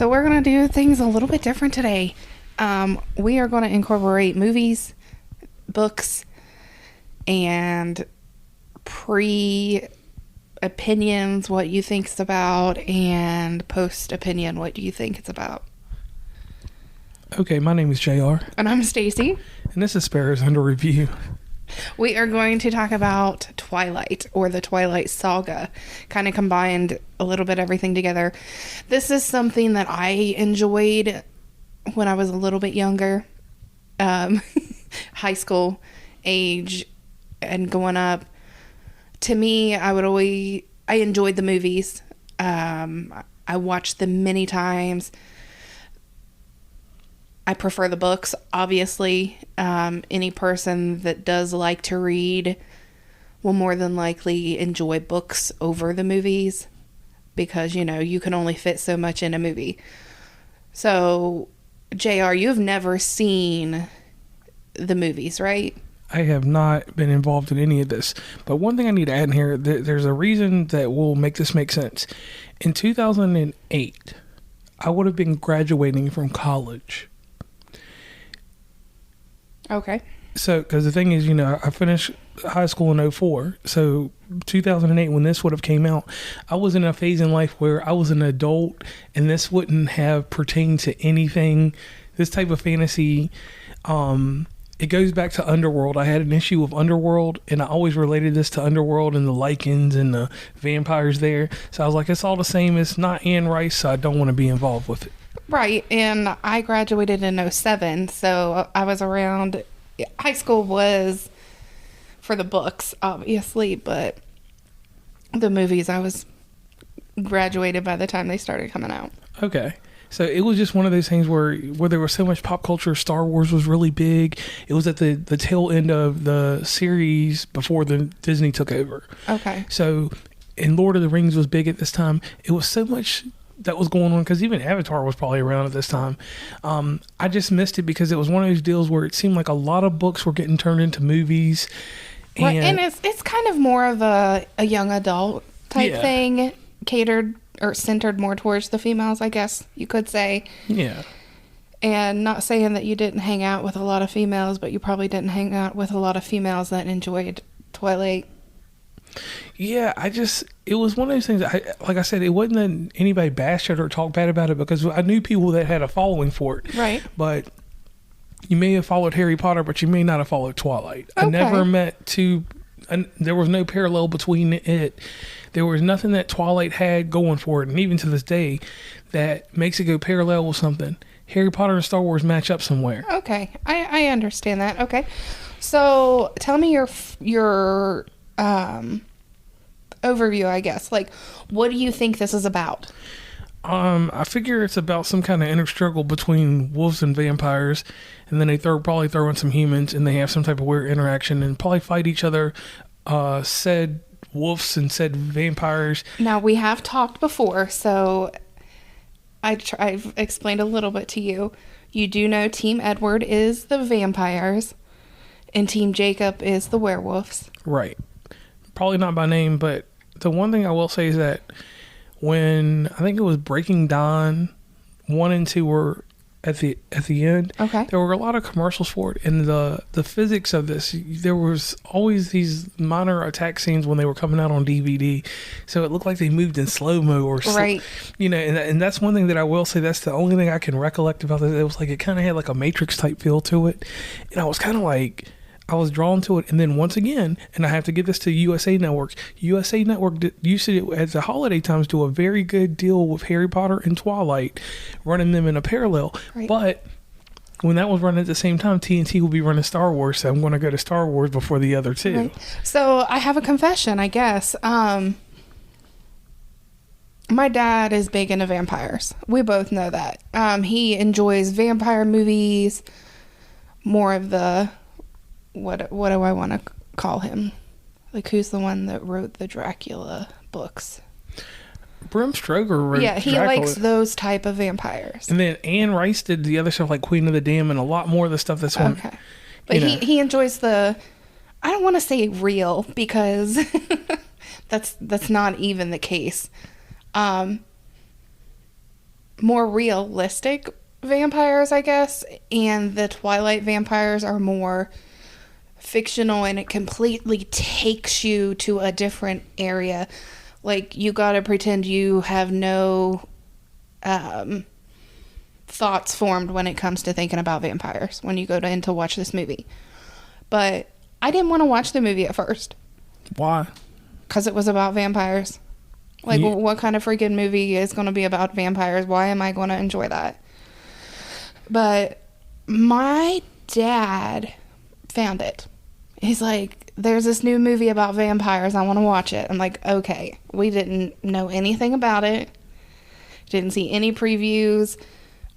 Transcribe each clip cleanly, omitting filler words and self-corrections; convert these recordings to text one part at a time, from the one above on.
So we're going to do things a little bit different today. We are going to incorporate movies, books, and pre-opinions, what you think it's about, and post-opinion, what do you think it's about. Okay, my name is JR. And I'm Stacy. And this is Sparrows Under Review. We are going to talk about Twilight, or the Twilight Saga. Kind of combined a little bit everything together. This is something that I enjoyed when I was a little bit younger. High school age and going up. To me, I enjoyed the movies. I watched them many times. I prefer the books, obviously. Any person that does like to read will more than likely enjoy books over the movies because, you can only fit so much in a movie. So, JR, you've never seen the movies, right? I have not been involved in any of this. But one thing I need to add in here, there's a reason that will make this make sense. In 2008, I would have been graduating from college. Okay. So, because the thing is, I finished high school in 2004. So, 2008, when this would have came out, I was in a phase in life where I was an adult and this wouldn't have pertained to anything. This type of fantasy, it goes back to Underworld. I had an issue with Underworld, and I always related this to Underworld and the Lycans and the vampires there. So, I was like, it's all the same. It's not Anne Rice, so I don't want to be involved with it. Right, and I graduated in 2007, so I was around. High school was for the books, obviously, but the movies, I was graduated by the time they started coming out. Okay. So it was just one of those things where there was so much pop culture. Star Wars was really big. It was at the tail end of the series before Disney took over. Okay. So, and Lord of the Rings was big at this time. It was so much that was going on because even Avatar was probably around at this time. I just missed it because it was one of those deals where it seemed like a lot of books were getting turned into movies. And it's kind of more of a young adult type thing, catered or centered more towards the females, I guess you could say. Yeah. And not saying that you didn't hang out with a lot of females, but you probably didn't hang out with a lot of females that enjoyed Twilight. Yeah, it was one of those things. Like I said, it wasn't that anybody bashed it or talked bad about it because I knew people that had a following for it. Right. But you may have followed Harry Potter, but you may not have followed Twilight. Okay. I never met two, and there was no parallel between it. There was nothing that Twilight had going for it, and even to this day, that makes it go parallel with something. Harry Potter and Star Wars match up somewhere. Okay, I understand that. Okay, so tell me your overview, I guess. Like, what do you think this is about? I figure it's about some kind of inner struggle between wolves and vampires, and then they probably throw in some humans, and they have some type of weird interaction, and probably fight each other. Said wolves and said vampires. Now, we have talked before, so I've explained a little bit to you. You do know Team Edward is the vampires, and Team Jacob is the werewolves. Right. Probably not by name, but the one thing I will say is that when I think it was Breaking Dawn 1 and 2 were at the end, okay, there were a lot of commercials for it, and the physics of this, there was always these minor attack scenes when they were coming out on DVD, so it looked like they moved in slow-mo or right, and that's one thing that I will say, that's the only thing I can recollect about it. It was like it kind of had like a Matrix type feel to it, and I was kind of like, I was drawn to it. And then once again, and I have to give this to USA Network. USA Network used to, at the holiday times, do a very good deal with Harry Potter and Twilight, running them in a parallel. Right. But when that was running at the same time, TNT will be running Star Wars, so I'm going to go to Star Wars before the other two. Right. So I have a confession, I guess. My dad is big into vampires. We both know that. He enjoys vampire movies, more of the... What do I want to call him? Like, who's the one that wrote the Dracula books? Bram Stoker wrote he Dracula. likes those type of vampires. And then Anne Rice did the other stuff like Queen of the Dam and a lot more of the stuff that's on. Okay. But he enjoys the... I don't want to say real because that's not even the case. more realistic vampires, I guess, and the Twilight vampires are more fictional, and it completely takes you to a different area. Like, you gotta pretend you have no thoughts formed when it comes to thinking about vampires when you go in to watch this movie. But I didn't want to watch the movie at first. Why? Because it was about vampires. Like, what kind of freaking movie is going to be about vampires? Why am I going to enjoy that? But my dad found it. He's like, there's this new movie about vampires. I want to watch it. I'm like, okay. We didn't know anything about it. Didn't see any previews.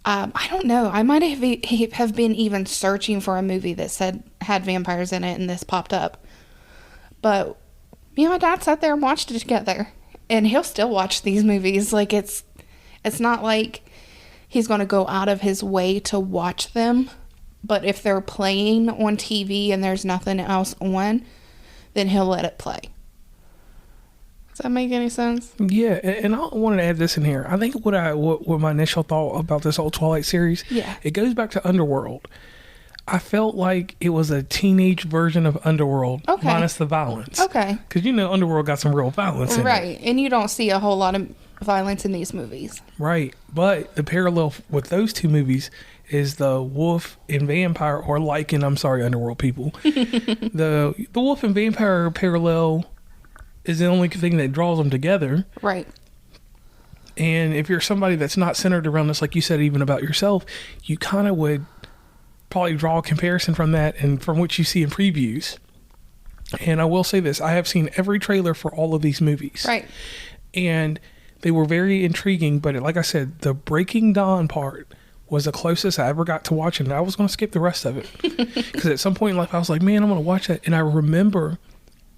I don't know. I might have been even searching for a movie that had vampires in it, and this popped up. But me and my dad sat there and watched it together. And he'll still watch these movies. Like, it's not like he's going to go out of his way to watch them. But if they're playing on TV and there's nothing else on, then he'll let it play. Does that make any sense? Yeah, and I wanted to add this in here. I think what my initial thought about this whole Twilight series, it goes back to Underworld. I felt like it was a teenage version of Underworld, minus the violence. Okay. Because, Underworld got some real violence in it. Right, and you don't see a whole lot of violence in these movies. Right, but the parallel with those two movies is the wolf and vampire, or Underworld people. The wolf and vampire parallel is the only thing that draws them together. Right. And if you're somebody that's not centered around this, like you said, even about yourself, you kind of would probably draw a comparison from that and from what you see in previews. And I will say this, I have seen every trailer for all of these movies. Right. And they were very intriguing, but like I said, the Breaking Dawn part was the closest I ever got to watching it. I was going to skip the rest of it. Because at some point in life, I was like, man, I'm going to watch that. And I remember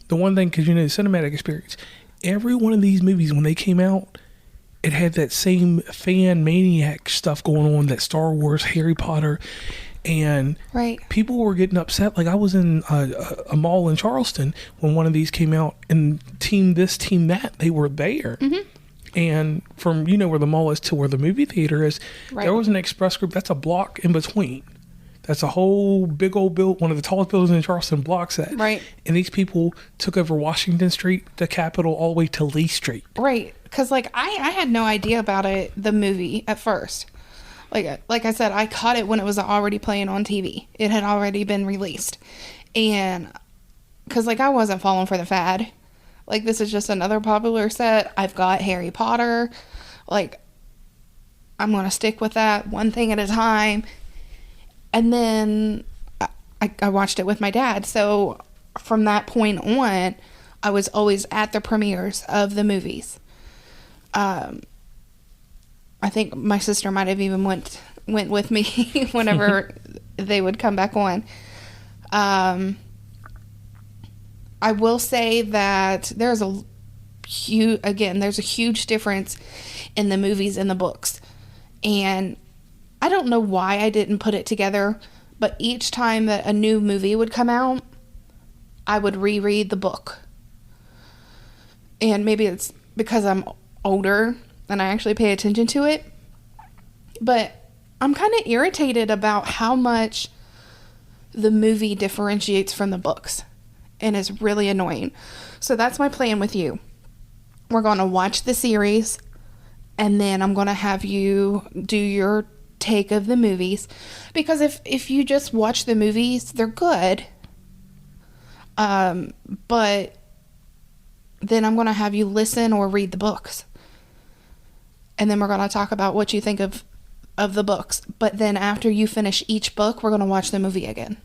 the one thing, because the cinematic experience, every one of these movies, when they came out, it had that same fan maniac stuff going on, that Star Wars, Harry Potter, and people were getting upset. Like, I was in a mall in Charleston when one of these came out, and team this, team that, they were there. Mm-hmm. And from, where the mall is to where the movie theater is, there was an express group. That's a block in between. That's a whole big old one of the tallest buildings in Charleston blocks that. Right. And these people took over Washington Street, the Capitol, all the way to Lee Street. Right. Because, I had no idea about the movie at first. Like I said, I caught it when it was already playing on TV. It had already been released. And, because, I wasn't falling for the fad. This is just another popular set. I've got Harry Potter. I'm going to stick with that one thing at a time. And then I watched it with my dad. So from that point on, I was always at the premieres of the movies. I think my sister might have even went with me whenever they would come back on. I will say that there's a huge difference in the movies and the books. And I don't know why I didn't put it together, but each time that a new movie would come out, I would reread the book. And maybe it's because I'm older and I actually pay attention to it. But I'm kind of irritated about how much the movie differentiates from the books. And is really annoying. So that's my plan with you. We're going to watch the series, and then I'm going to have you do your take of the movies. Because if you just watch the movies, they're good. But then I'm going to have you listen or read the books. And then we're going to talk about what you think of the books. But then after you finish each book, we're going to watch the movie again.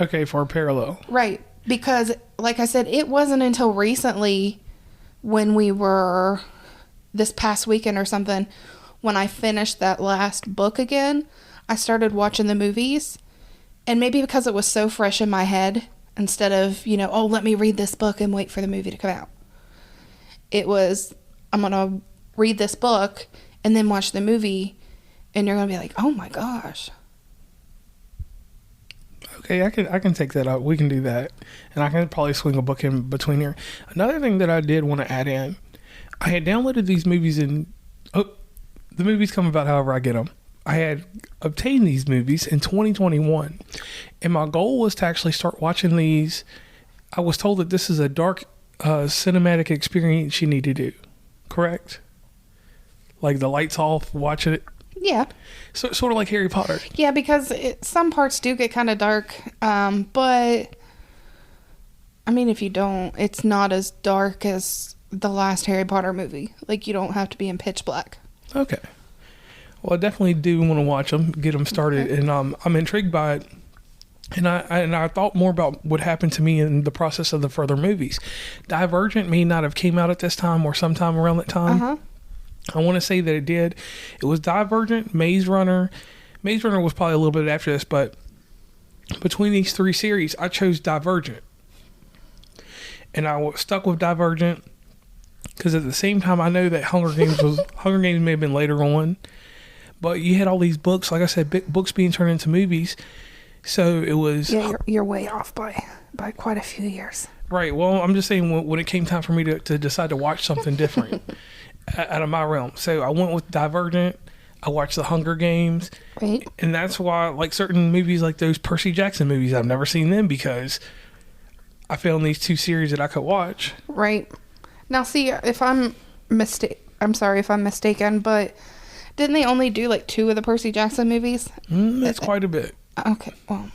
Okay, for a parallel. Right. Because, like I said, it wasn't until recently when we were this past weekend or something, when I finished that last book again, I started watching the movies. And maybe because it was so fresh in my head, instead of, let me read this book and wait for the movie to come out. It was, I'm going to read this book and then watch the movie, and you're going to be like, oh my gosh. Okay, I can take that up. We can do that. And I can probably swing a book in between here. Another thing that I did want to add in, I had downloaded these movies the movies come about however I get them. I had obtained these movies in 2021, and my goal was to actually start watching these. I was told that this is a dark cinematic experience you need to do. Correct? Like the lights off, watch it. Yeah. So sort of like Harry Potter. Yeah, because some parts do get kind of dark, but I mean, if you don't, it's not as dark as the last Harry Potter movie. Like, you don't have to be in pitch black. Okay. Well, I definitely do want to watch them, get them started, and I'm intrigued by it. And I thought more about what happened to me in the process of the further movies. Divergent may not have came out at this time or sometime around that time. Uh-huh. I want to say that it did. It was Divergent, Maze Runner. Maze Runner was probably a little bit after this, but between these three series, I chose Divergent. And I was stuck with Divergent because at the same time, I know that Hunger Games may have been later on. But you had all these books, like I said, books being turned into movies. So it was... Yeah, you're way off by quite a few years. Right. Well, I'm just saying when it came time for me to decide to watch something different out of my realm. So I went with Divergent. I watched The Hunger Games. Right. And that's why, like certain movies like those Percy Jackson movies, I've never seen them because I found these two series that I could watch. Right. Now, see, I'm sorry if I'm mistaken, but... Didn't they only do like 2 of the Percy Jackson movies? That's quite a bit. Okay, well.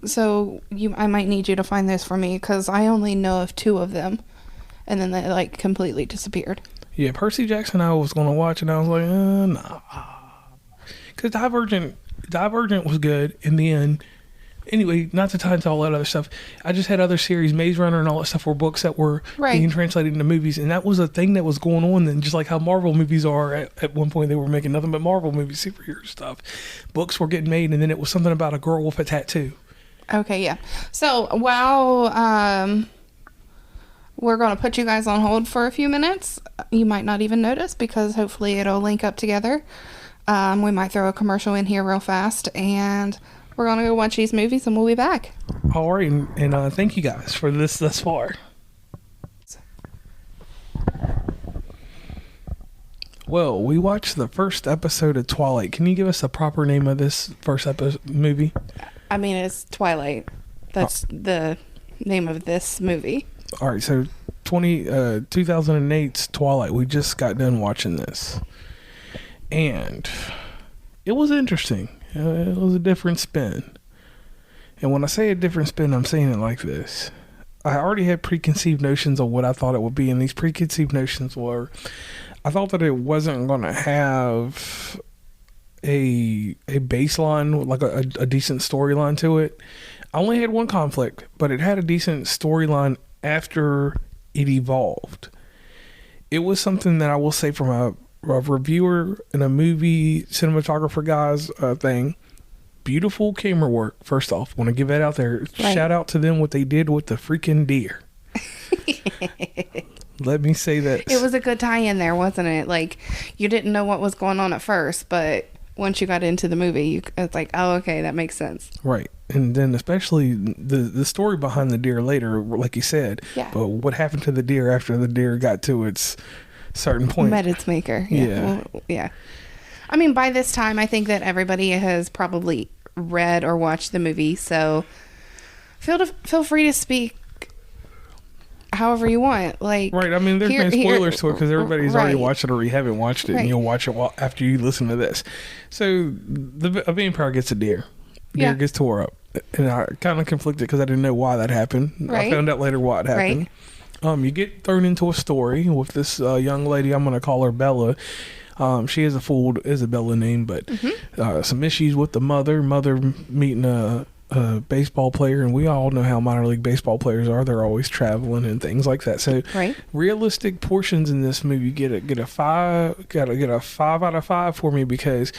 So I might need you to find this for me because I only know of 2 of them. And then they like completely disappeared. Yeah, Percy Jackson I was going to watch and I was like, nah. Because Divergent was good in the end. Anyway, not to tie into all that other stuff, I just had other series, Maze Runner and all that stuff were books that were being translated into movies. And that was a thing that was going on then, just like how Marvel movies are. At one point, they were making nothing but Marvel movies, superhero stuff. Books were getting made, and then it was something about a girl with a tattoo. Okay, yeah. So while we're going to put you guys on hold for a few minutes, you might not even notice because hopefully it'll link up together. We might throw a commercial in here real fast, and... We're going to go watch these movies and we'll be back. All right. And thank you guys for this thus far. Well, we watched the first episode of Twilight. Can you give us the proper name of this first movie? I mean, it's Twilight. That's the name of this movie. All right. So 2008's Twilight. We just got done watching this. And it was interesting. It was a different spin. And when I say a different spin, I'm saying it like this. I already had preconceived notions of what I thought it would be, and these preconceived notions were, I thought that it wasn't going to have a baseline, like a decent storyline to it. I only had one conflict, but it had a decent storyline after it evolved. It was something that I will say from a reviewer and a movie cinematographer guy's thing. Beautiful camera work. First off, want to give that out there. Right. Shout out to them what they did with the freaking deer. Let me say that it was a good tie in there, wasn't it? Like, you didn't know what was going on at first, but once you got into the movie, it's like, oh, okay, that makes sense. Right. And then especially the story behind the deer later, like you said. Yeah. But what happened to the deer after the deer got to its certain point? Met its maker. Yeah. Well, yeah. I mean, by this time, I think that everybody has probably read or watched the movie, so feel free to speak however you want. Like, right. I mean, there's no spoilers to it because everybody's already watched it or you haven't watched it, and you'll watch it after you listen to this. So a vampire gets a deer. Deer gets tore up, and I kind of conflicted because I didn't know why that happened. Right. I found out later why it happened. Right. You get thrown into a story with this young lady. I'm going to call her Bella. She has a full Isabella name, but some issues with the mother meeting a baseball player, and we all know how minor league baseball players are. They're always traveling and things like that. So realistic portions in this movie get a 5 out of 5 for me because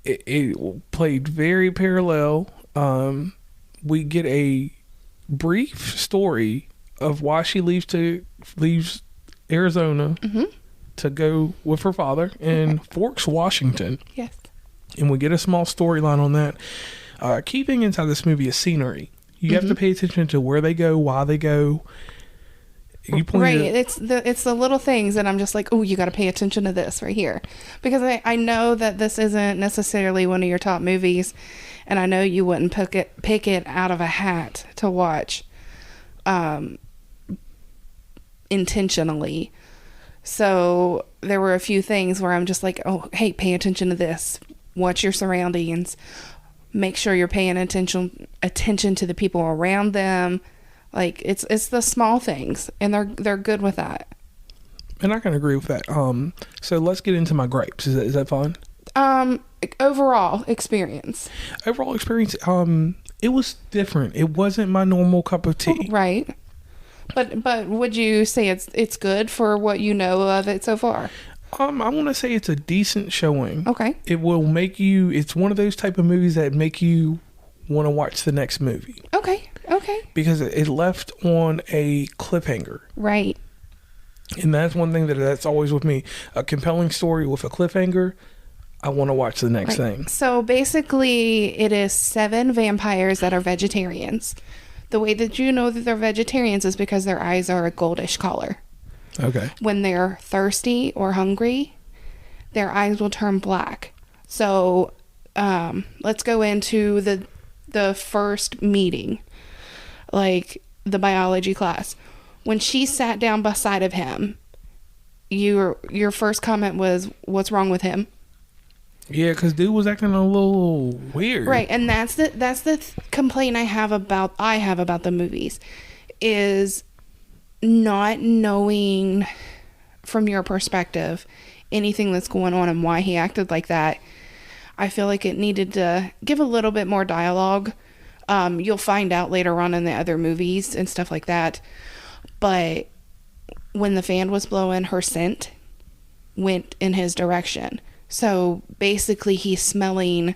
it played very parallel. We get a brief story of why she leaves Arizona to go with her father in Forks, Washington. Yes. And we get a small storyline on that. Key thing inside this movie is scenery. You have to pay attention to where they go, why they go. You pointed Right. It's the little things that I'm just like, oh, you got to pay attention to this right here. Because I know that this isn't necessarily one of your top movies, and I know you wouldn't pick it out of a hat to watch intentionally. So there were a few things where I'm just like, oh, hey, pay attention to this. Watch your surroundings. Make sure you're paying attention to the people around them. Like, it's the small things, and they're good with that. And I can agree with that. So let's get into my gripes. Is that fine? Overall experience. It was different. It wasn't my normal cup of tea. Right. But would you say it's good for what you know of it so far? I want to say it's a decent showing. Okay. It will make you. It's one of those type of movies that make you want to watch the next movie. Okay. Because it left on a cliffhanger. Right. And that's one thing that's always with me. A compelling story with a cliffhanger, I want to watch the next thing. So basically, it is 7 vampires that are vegetarians. The way that you know that they're vegetarians is because their eyes are a goldish color. Okay. When they're thirsty or hungry, their eyes will turn black. So let's go into the first meeting, like the biology class. When she sat down beside of him, your first comment was, "What's wrong with him?" Yeah, because dude was acting a little weird. Right, and that's the complaint I have about the movies, is not knowing from your perspective anything that's going on and why he acted like that. I feel like it needed to give a little bit more dialogue. You'll find out later on in the other movies and stuff like that. But when the fan was blowing, her scent went in his direction. So basically he's smelling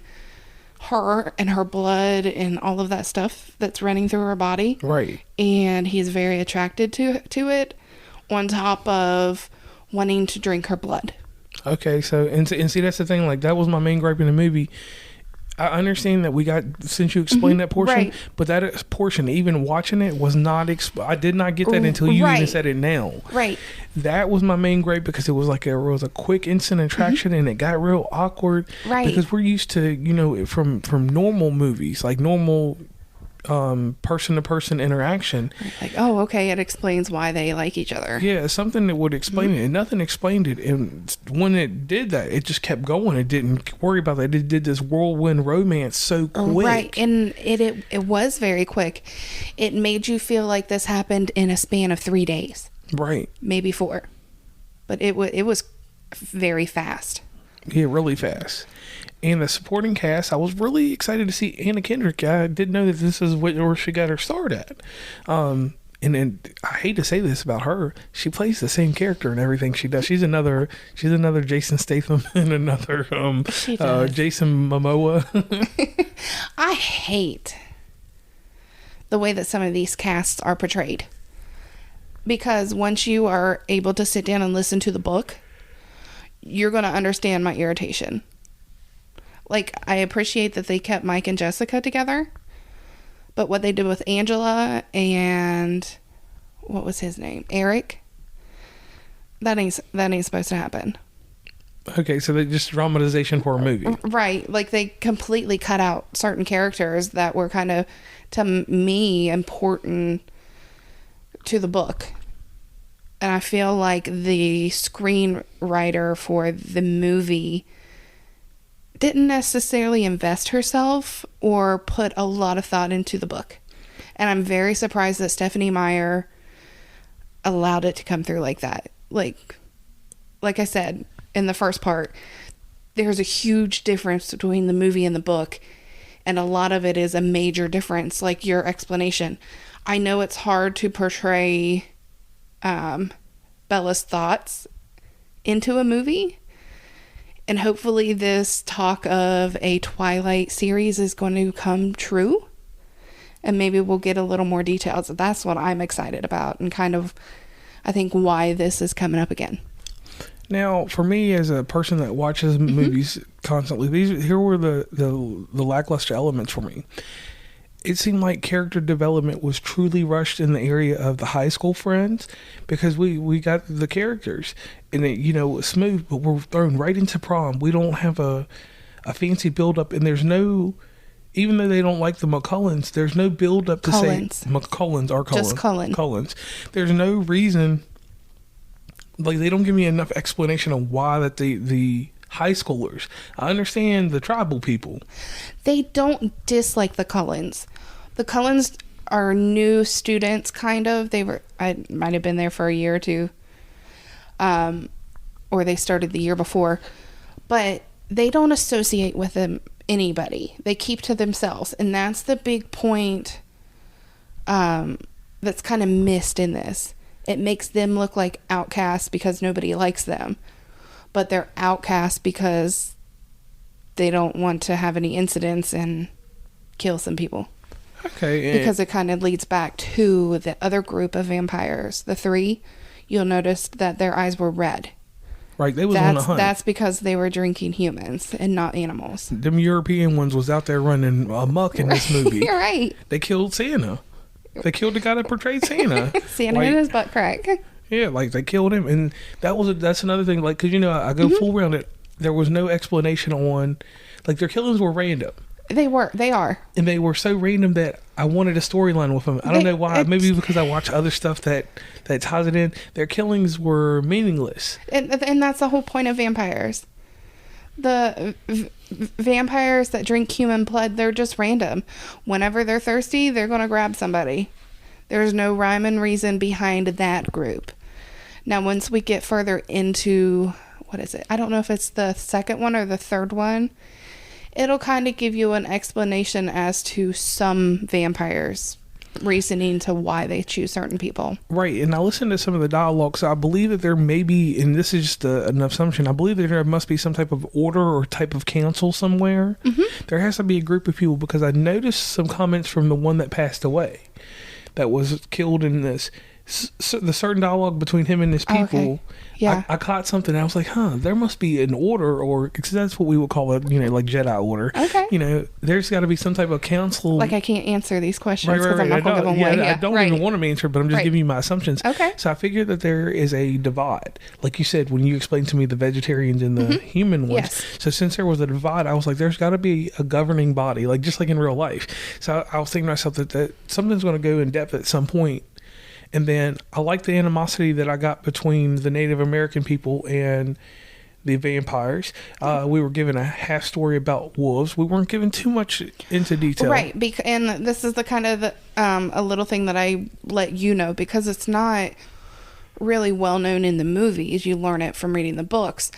her and her blood and all of that stuff that's running through her body. Right. And he's very attracted to it, on top of wanting to drink her blood. Okay, so and see that's the thing. Like, that was my main gripe in the movie. I understand that we got, since you explained that portion, right. But that portion, even watching it, was not. I did not get that until you even said it now. Right. That was my main gripe, because it was like it was a quick instant attraction, and it got real awkward. Right. Because we're used to, from normal movies, like normal person to person interaction. Like, oh, okay, it explains why they like each other. Yeah, something that would explain it, and nothing explained it. And when it did that, it just kept going. It didn't worry about that. It did this whirlwind romance so quick. Right, and it was very quick. It made you feel like this happened in a span of 3 days. Right. Maybe 4. But it was very fast. Yeah, really fast. And the supporting cast, I was really excited to see Anna Kendrick. I didn't know that this is where she got her start at. And then, I hate to say this about her, she plays the same character in everything she does. She's another Jason Statham and another Jason Momoa. I hate the way that some of these casts are portrayed. Because once you are able to sit down and listen to the book, you're going to understand my irritation. Like, I appreciate that they kept Mike and Jessica together, but what they did with Angela and what was his name? Eric? That ain't supposed to happen. Okay, so they just dramatization for a movie. Right. Like, they completely cut out certain characters that were kind of, to me, important to the book. And I feel like the screenwriter for the movie didn't necessarily invest herself or put a lot of thought into the book. And I'm very surprised that Stephanie Meyer allowed it to come through like that. Like I said in the first part, there's a huge difference between the movie and the book, and a lot of it is a major difference, like your explanation. I know it's hard to portray Bella's thoughts into a movie, and hopefully this talk of a Twilight series is going to come true, and maybe we'll get a little more details. That's what I'm excited about, and kind of, I think, why this is coming up again. Now, for me, as a person that watches movies constantly, here were the lackluster elements for me. it seemed like character development was truly rushed in the area of the high school friends, because we got the characters and it, it was smooth, but we're thrown right into prom. We don't have a fancy build up, and there's no, even though they don't like the McCullens, there's no build up to Cullens. say McCullens or Cullen. Just Cullen. Cullens. There's no reason, like they don't give me enough explanation of why that the high schoolers. I understand the tribal people. They don't dislike the Cullens. The Cullens are new students, kind of. I might have been there for a year or two. Or they started the year before. But they don't associate with them anybody. They keep to themselves. And that's the big point that's kind of missed in this. It makes them look like outcasts because nobody likes them. But they're outcasts because they don't want to have any incidents and kill some people. Okay. Because it kind of leads back to the other group of vampires. The 3, you'll notice that their eyes were red. Right, they was on a hunt. That's because they were drinking humans and not animals. Them European ones was out there running amok in this movie. You're right. They killed Santa. They killed the guy that portrayed Santa. Santa in his butt crack. Yeah, like they killed him, and that's another thing. Like, because I go full round it. There was no explanation on, like, their killings were random. They are, and they were so random that I wanted a storyline with them. I don't know why. Maybe because I watch other stuff that ties it in. Their killings were meaningless, and that's the whole point of vampires. The vampires that drink human blood, they're just random. Whenever they're thirsty, they're going to grab somebody. There's no rhyme and reason behind that group. Now, once we get further into, what is it? I don't know if it's the second one or the third one. It'll kind of give you an explanation as to some vampires' reasoning to why they choose certain people. Right, and I listened to some of the dialogue, so I believe that there may be, and this is just an assumption, I believe that there must be some type of order or type of council somewhere. Mm-hmm. There has to be a group of people, because I noticed some comments from the one that passed away, that was killed in this. The certain dialogue between him and his people, okay. Yeah. I caught something. I was like, there must be an order, or because that's what we would call it, like Jedi order. Okay. There's got to be some type of council. Like, I can't answer these questions because right. I'm not going to give them away. Yeah, I don't even want to answer, but I'm just giving you my assumptions. Okay. So I figured that there is a divide. Like you said, when you explained to me the vegetarians and the human ones. Yes. So since there was a divide, I was like, there's got to be a governing body, like just like in real life. So I was thinking to myself that something's going to go in depth at some point. And then I like the animosity that I got between the Native American people and the vampires. We were given a half story about wolves. We weren't given too much into detail. Right. And this is the kind of a little thing that I let you know, because it's not really well known in the movies. You learn it from reading the books.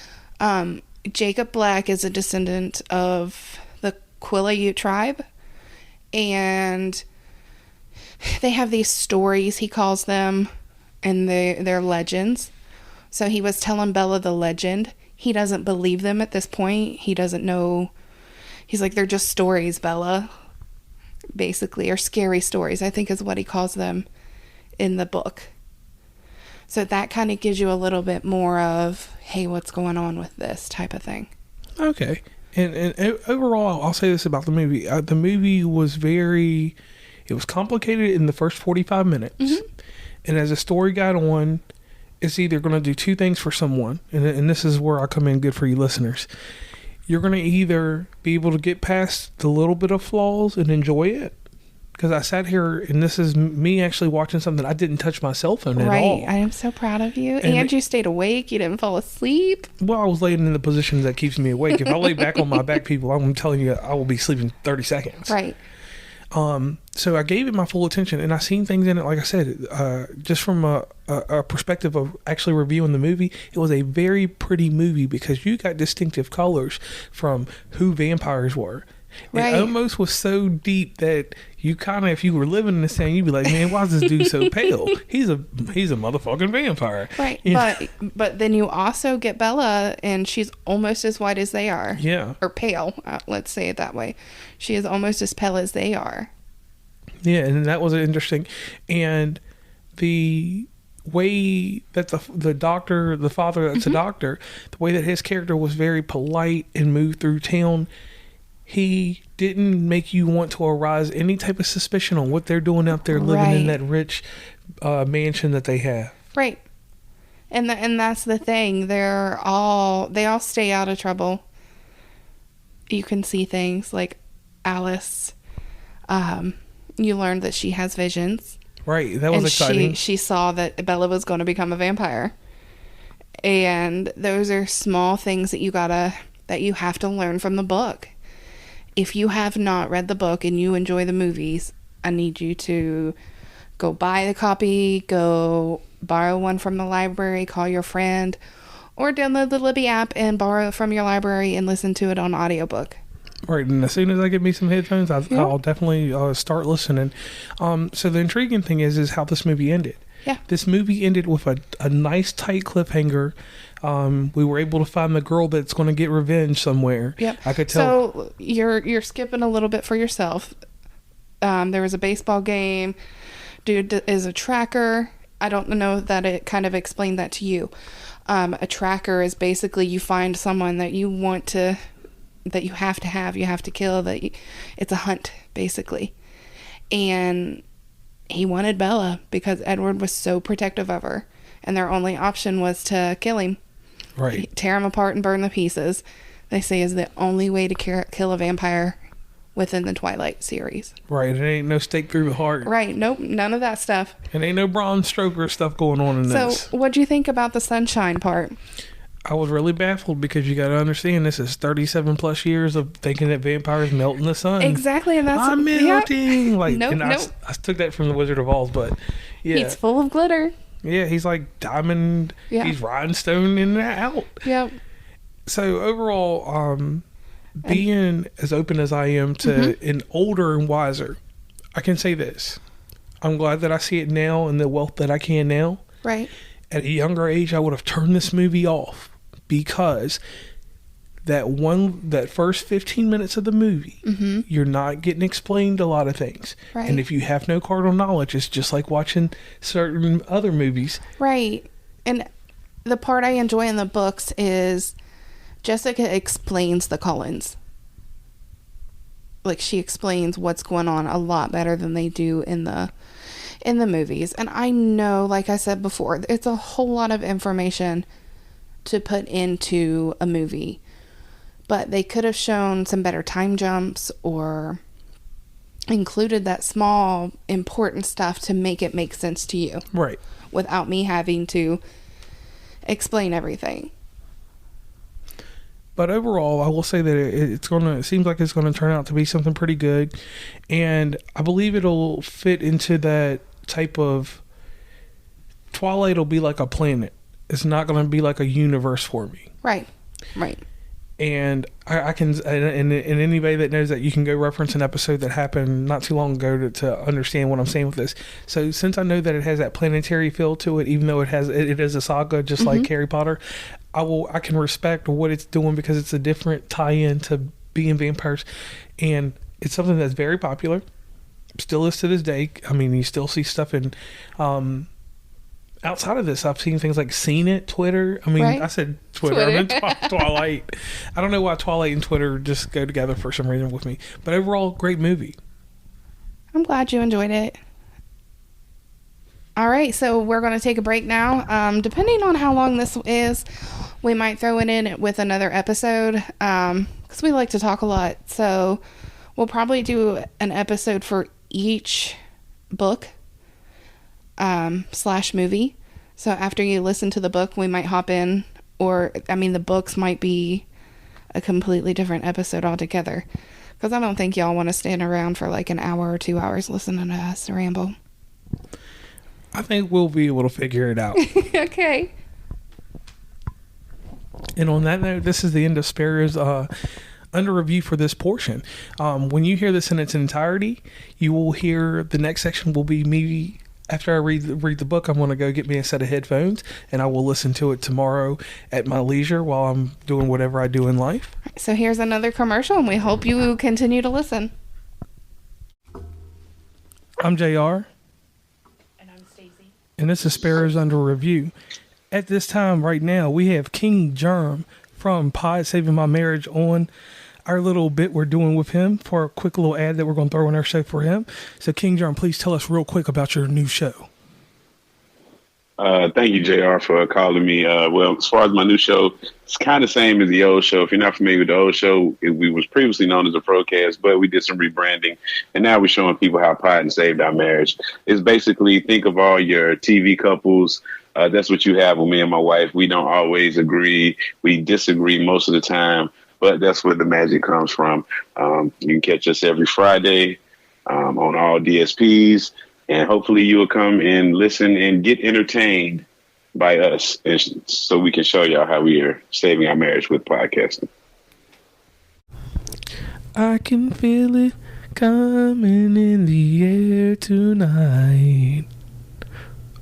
Jacob Black is a descendant of the Quileute tribe. And they have these stories, he calls them, and they're legends. So he was telling Bella the legend. He doesn't believe them at this point. He doesn't know. He's like, they're just stories, Bella, basically, or scary stories, I think is what he calls them in the book. So that kind of gives you a little bit more of, hey, what's going on with this type of thing. Okay. And overall, I'll say this about the movie. The movie was it was complicated in the first 45 minutes. Mm-hmm. And as the story got on, it's either going to do two things for someone. And this is where I come in good for you listeners. You're going to either be able to get past the little bit of flaws and enjoy it. Because I sat here, and this is me actually watching something. I didn't touch my cell phone at all. Right. I am so proud of you. And you stayed awake. You didn't fall asleep. Well, I was laying in the position that keeps me awake. If I lay back on my back, people, I'm telling you, I will be sleeping 30 seconds. Right. So I gave it my full attention, and I seen things in it, like I said, just from a perspective of actually reviewing the movie. It was a very pretty movie because you got distinctive colors from who vampires were. Right. It almost was so deep that you kind of, if you were living in the same, you'd be like, man, why is this dude so pale? He's a motherfucking vampire. Right. You but then you also get Bella, and she's almost as white as they are. Yeah. Or pale. Let's say it that way. She is almost as pale as they are. Yeah, and that was interesting. And the way that the doctor, the father that's a doctor, the way that his character was very polite and moved through town, he didn't make you want to arouse any type of suspicion on what they're doing out there living in that rich mansion that they have. Right. And that's the thing. They all stay out of trouble. You can see things like Alice. You learned that she has visions. Right. That was exciting. She saw that Bella was going to become a vampire. And those are small things that you have to learn from the book. If you have not read the book and you enjoy the movies, I need you to go buy the copy, go borrow one from the library, call your friend, or download the Libby app and borrow it from your library and listen to it on audiobook. Right, and as soon as I get me some headphones, I'll definitely start listening. So the intriguing thing is how this movie ended. Yeah. This movie ended with a nice tight cliffhanger. We were able to find the girl that's going to get revenge somewhere. Yep. I could tell. So you're skipping a little bit for yourself. There was a baseball game. Dude is a tracker. I don't know that it kind of explained that to you. A tracker is basically you find someone that you want to, that you have to have, you have to kill. It's a hunt, basically. And he wanted Bella because Edward was so protective of her. And their only option was to kill him. Right. Tear him apart and burn the pieces. They say is the only way to kill a vampire within the Twilight series. Right. It ain't no stake through the heart. Right. Nope. None of that stuff. And ain't no Bram Stoker stuff going on in this. So what'd you think about the sunshine part? I was really baffled because you got to understand this is 37 plus years of thinking that vampires melt in the sun. Exactly, and that's I'm melting. Yeah. Like, nope, and nope. I took that from the Wizard of Oz, but yeah, He's full of glitter. Yeah, he's like diamond. Yeah. He's rhinestone in and out. Yep. So overall, being as open as I am to an older and wiser, I can say this: I'm glad that I see it now and the wealth that I can now. Right. At a younger age, I would have turned this movie off. Because that first 15 minutes of the movie, you're not getting explained a lot of things. Right. And if you have no carnal knowledge, it's just like watching certain other movies. Right. And the part I enjoy in the books is Jessica explains the Cullens. Like, she explains what's going on a lot better than they do in the movies. And I know, like I said before, it's a whole lot of information to put into a movie, but they could have shown some better time jumps or included that small important stuff to make it make sense to you, Right. without me having to explain everything. But overall, I will say that it seems like it's going to turn out to be something pretty good, and I believe it'll fit into that type of Twilight. Will be like a planet. It's not going to be like a universe for me. Right. And I can, and anybody that knows that, you can go reference an episode that happened not too long ago to understand what I'm saying with this. So since I know that it has that planetary feel to it, even though it is a saga, just like Harry Potter, I can respect what it's doing because it's a different tie-in to being vampires, and it's something that's very popular, still is to this day. I mean, you still see stuff in. Outside of this, I've seen things like Seen It, Twitter. I mean, right. I said Twitter. I meant Twilight. I don't know why Twilight and Twitter just go together for some reason with me. But overall, great movie. I'm glad you enjoyed it. All right, so we're going to take a break now. Depending on how long this is, we might throw it in with another episode because we like to talk a lot. So we'll probably do an episode for each book / movie. So after you listen to the book, we might hop in, or the books might be a completely different episode altogether, because I don't think y'all want to stand around for like an hour or 2 hours listening to us ramble. I think we'll be able to figure it out. Okay. And on that note, this is the end of Sparrows under review for this portion. When you hear this in its entirety, you will hear the next section will be me. After I read the book, I'm going to go get me a set of headphones, and I will listen to it tomorrow at my leisure while I'm doing whatever I do in life. So here's another commercial, and we hope you continue to listen. I'm JR. And I'm Stacy. And this is Sparrows Under Review. At this time, right now, we have King Germ from Pod Saving My Marriage on. our little bit we're doing with him for a quick little ad that we're going to throw in our show for him. So, King John, please tell us real quick about your new show. Thank you, JR, for calling me. Well, as far as my new show, it's kind of same as the old show. If you're not familiar with the old show, we was previously known as a Procast, but we did some rebranding, and now we're showing people how Pride saved our marriage. It's basically, think of all your TV couples. That's what you have with me and my wife. We don't always agree. We disagree most of the time, but that's where the magic comes from. You can catch us every Friday on all DSPs. And hopefully you will come and listen and get entertained by us, and so we can show y'all how we are saving our marriage with podcasting. I can feel it coming in the air tonight.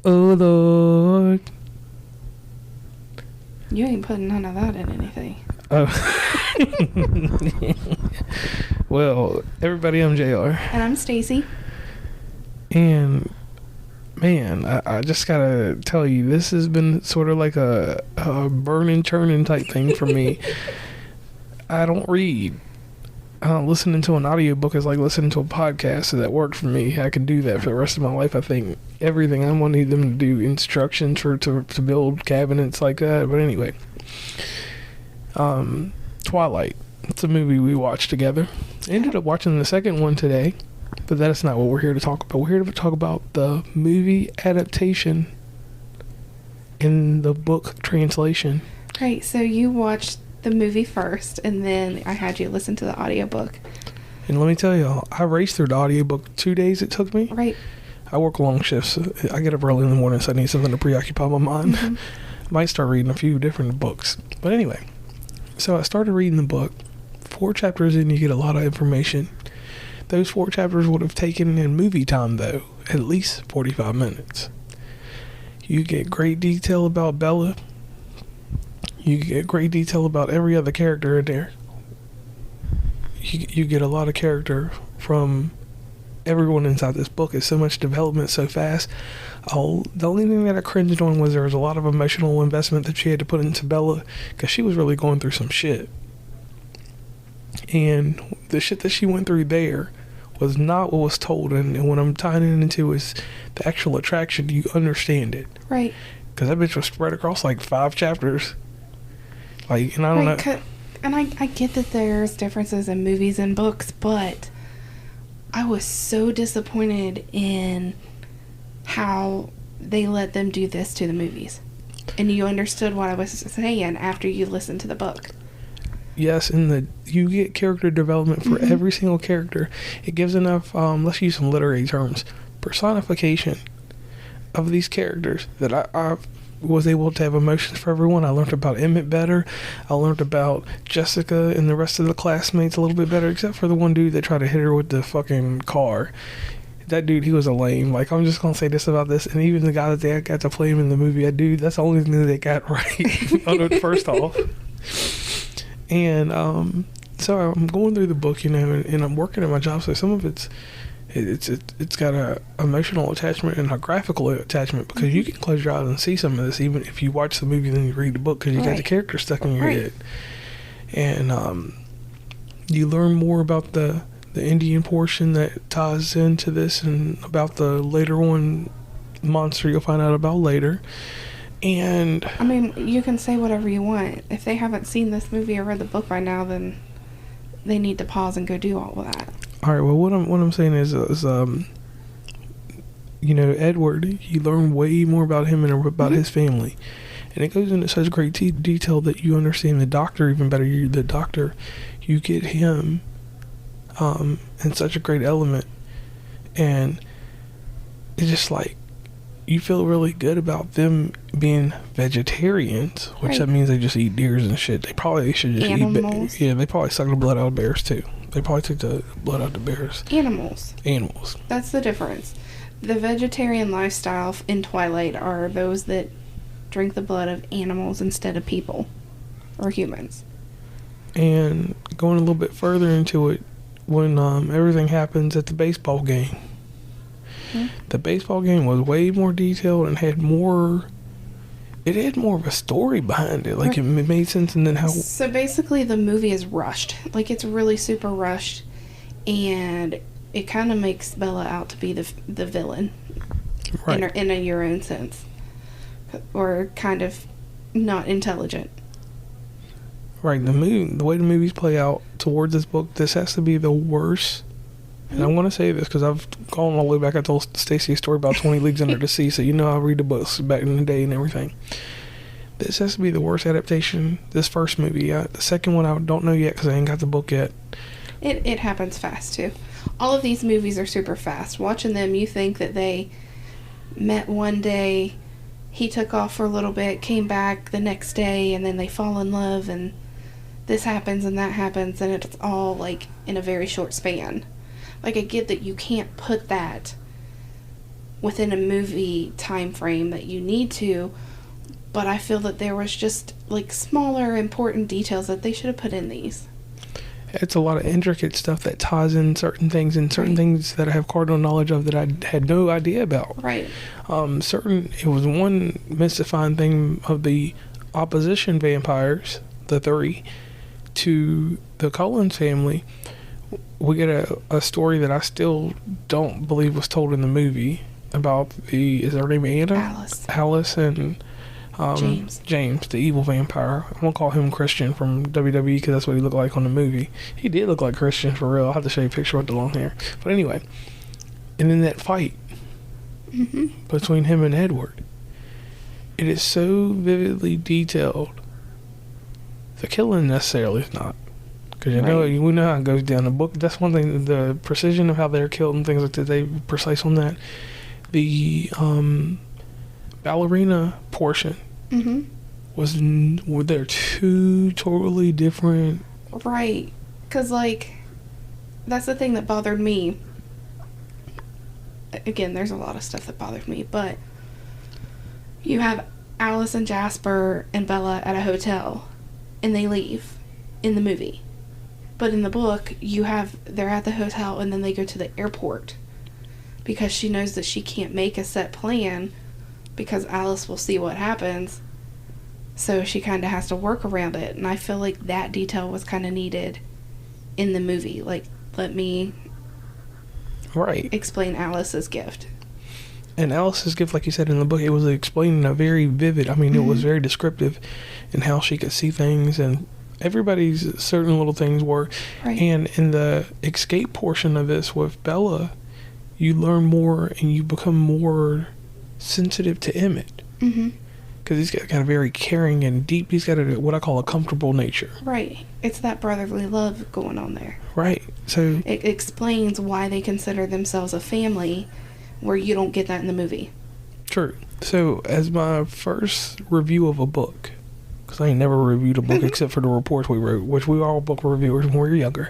Oh, Lord. You ain't putting none of that in anything. Oh. Well, everybody, I'm JR. And I'm Stacy. And man, I just gotta tell you, this has been sort of like a burning, churning type thing for me. I don't read. Listening to an audiobook is like listening to a podcast, so that worked for me. I can do that for the rest of my life. I think everything I'm gonna need them to do instructions to build cabinets like that. But anyway, Twilight. It's a movie we watched together. Ended up watching the second one today. But that's not what we're here to talk about. We're here to talk about the movie adaptation in the book translation. Right, so you watched the movie first, and then I had you listen to the audiobook. And let me tell y'all, I raced through the audiobook 2 days it took me. Right. I work long shifts. I get up early in the morning, so I need something to preoccupy my mind. Mm-hmm. Might start reading a few different books. But anyway, so I started reading the book. 4 chapters in, you get a lot of information. Those 4 chapters would have taken in movie time, though, at least 45 minutes. You get great detail about Bella. You get great detail about every other character in there. You get a lot of character from everyone inside this book. It's so much development so fast. The only thing that I cringed on was there was a lot of emotional investment that she had to put into Bella, because she was really going through some shit. And the shit that she went through there was not what was told. And what I'm tying it into is the actual attraction. You understand it. Right. Because that bitch was spread across like 5 chapters. Like, and I don't know. And I get that there's differences in movies and books, but I was so disappointed in how they let them do this to the movies. And you understood what I was saying after you listened to the book. Yes, and you get character development for every single character. It gives enough, let's use some literary terms, personification of these characters that I was able to have emotions for everyone. I learned about Emmett better. I learned about Jessica and the rest of the classmates a little bit better, except for the one dude that tried to hit her with the fucking car. That dude, he was a lame. Like, I'm just gonna say this about this, and even the guy that they got to play him in the movie, that dude, that's the only thing that they got right. First off. And so I'm going through the book, and I'm working at my job, so some of it's got a emotional attachment and a graphical attachment, because you can close your eyes and see some of this even if you watch the movie and then you read the book, because you got the character stuck in your head. And you learn more about the Indian portion that ties into this, and about the later on monster you'll find out about later. And I mean, you can say whatever you want. If they haven't seen this movie or read the book by now, then they need to pause and go do all of that. All right. Well, what I'm saying is Edward. You learn way more about him and about his family, and it goes into such great detail that you understand the Doctor even better. You get him in such a great element, and it's just like, you feel really good about them being vegetarians, which that means they just eat deers and shit. They probably should just eat. Yeah, they probably suck the blood out of bears too. They probably took the blood out of the bears. Animals. That's the difference. The vegetarian lifestyle in Twilight are those that drink the blood of animals instead of people or humans. And going a little bit further into it, when everything happens at the baseball game. The baseball game was way more detailed and had more it had more of a story behind it. Like, it made sense, and then how... So basically the movie is rushed. Like, it's really super rushed, and it kind of makes Bella out to be the villain. Right. In your own sense. Or kind of not intelligent. Right, the way the movies play out towards this book, this has to be the worst. And I want to say this because I've gone all the way back. I told Stacey a story about 20 Leagues Under the Sea, so you know I read the books back in the day and everything. This has to be the worst adaptation, this first movie. The second one I don't know yet because I ain't got the book yet. It happens fast, too. All of these movies are super fast. Watching them, you think that they met one day, he took off for a little bit, came back the next day, and then they fall in love, and this happens and that happens, and it's all, like, in a very short span. Like, I get that you can't put that within a movie time frame that you need to, but I feel that there was just, like, smaller, important details that they should have put in these. It's a lot of intricate stuff that ties in certain things and certain things that I have cardinal knowledge of that I had no idea about. Right. It was one mystifying thing of the opposition vampires, the three, to the Cullens family. We get a story that I still don't believe was told in the movie about is her name Anna? Alice and James, the evil vampire. I'm gonna call him Christian from WWE because that's what he looked like on the movie. He did look like Christian for real. I'll have to show you a picture with the long hair. But anyway, and then that fight between him and Edward, it is so vividly detailed. The killing necessarily is not. Because we know how it goes down. The book, that's one thing, the precision of how they're killed and things like that, they precise on that. The ballerina portion were there two totally different... Right. Because, like, that's the thing that bothered me. Again, there's a lot of stuff that bothered me, but you have Alice and Jasper and Bella at a hotel, and they leave in the movie. But in the book, they're at the hotel and then they go to the airport because she knows that she can't make a set plan because Alice will see what happens. So she kind of has to work around it. And I feel like that detail was kind of needed in the movie. Like, let me explain Alice's gift. And Alice's gift, like you said in the book, it was explained in a very vivid, it was very descriptive in how she could see things, and everybody's certain little things were. Right. And in the escape portion of this with Bella, you learn more and you become more sensitive to Emmett. Because he's got kind of very caring and deep. He's got what I call a comfortable nature. Right. It's that brotherly love going on there. Right. So it explains why they consider themselves a family, where you don't get that in the movie. True. So as my first review of a book, because I ain't never reviewed a book except for the reports we wrote, which we were all book reviewers when we were younger.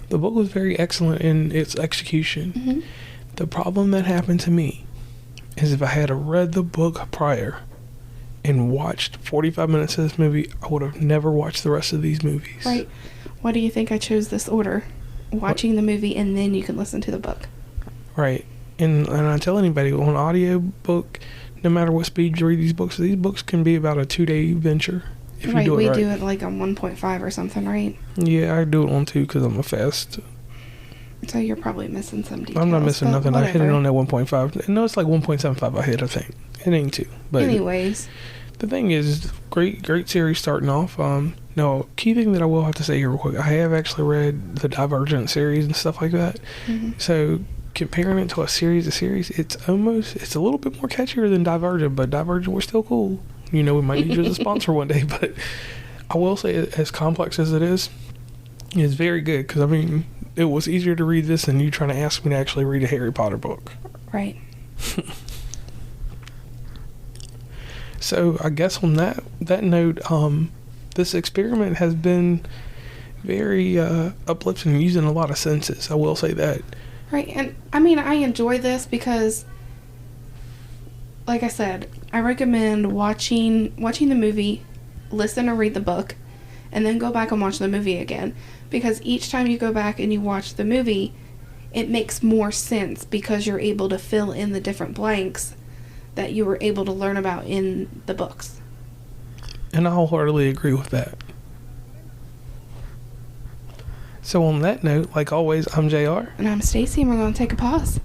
The book was very excellent in its execution. The problem that happened to me is if I had read the book prior and watched 45 minutes of this movie, I would have never watched the rest of these movies. Right. Why do you think I chose this order? Watching the movie and then you can listen to the book. Right. And I tell anybody, on audio book, no matter what speed you read these books can be about a 2-day venture. If you do it we right. do it like on 1.5 or something, right? Yeah, I do it on 2 because I'm a fast. So you're probably missing some details. I'm not missing nothing. Whatever. I hit it on that 1.5. No, it's like 1.75 I hit, I think. It ain't 2. But anyways. The thing is, great series starting off. No, key thing that I will have to say here real quick, I have actually read the Divergent series and stuff like that. So comparing it to a series, it's a little bit more catchier than Divergent, but Divergent was still cool. We might need you as a sponsor one day, but I will say, as complex as it is, it's very good, because it was easier to read this than you trying to ask me to actually read a Harry Potter book. Right. So I guess on that note, this experiment has been very uplifting, using a lot of senses. I will say that. Right, and I enjoy this because, like I said, I recommend watching the movie, listen or read the book, and then go back and watch the movie again. Because each time you go back and you watch the movie, it makes more sense because you're able to fill in the different blanks that you were able to learn about in the books. And I wholeheartedly agree with that. So on that note, like always, I'm JR. And I'm Stacy, and we're going to take a pause.